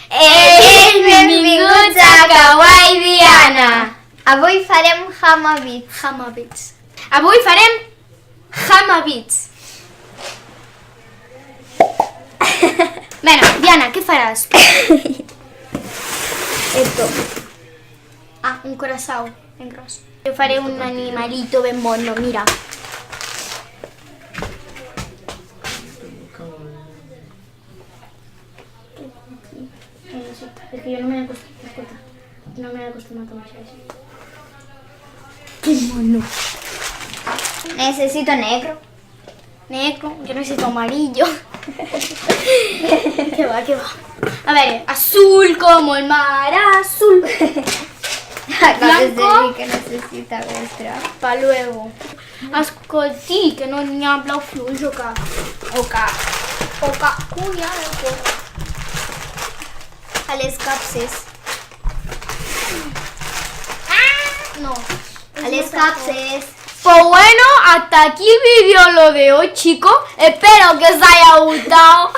Benvinguts a Kawaii Diana. Avui farem Hamabits. Hamabits. Avui farem Hamabits. Bueno, Diana, què faràs? Esto. Ah, un corazón ben gros. Jo faré un animalito ben mono, mira. Es que yo no me he acostumbrado a tomar eso. ¡Qué mono! Necesito negro. Negro, yo necesito amarillo. ¿Qué va, qué va? A ver, azul como el mar azul. Blanco. Que necesita extra. Pa luego. Ascolti, que no n'hi ha blau fluix o què? Cunyada, A les capses. no. A les capses. Pues bueno, hasta aquí el vídeo lo de hoy, chicos. Espero que os haya gustado.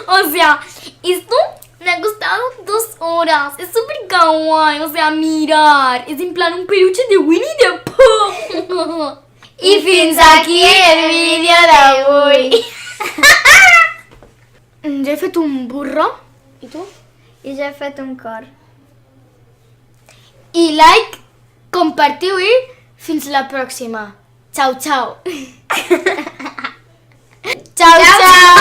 O sea, esto me ha costado 2 horas. Es súper kawaii. O sea, mirar. Es en plan un peluche de Winnie the Pooh. Y fins aquí el vídeo d'avui. Jo he fet un burro. I tu? I ja he fet un cor. I like, compartiu i fins la pròxima. Ciao, ciao. Ciao, ciao.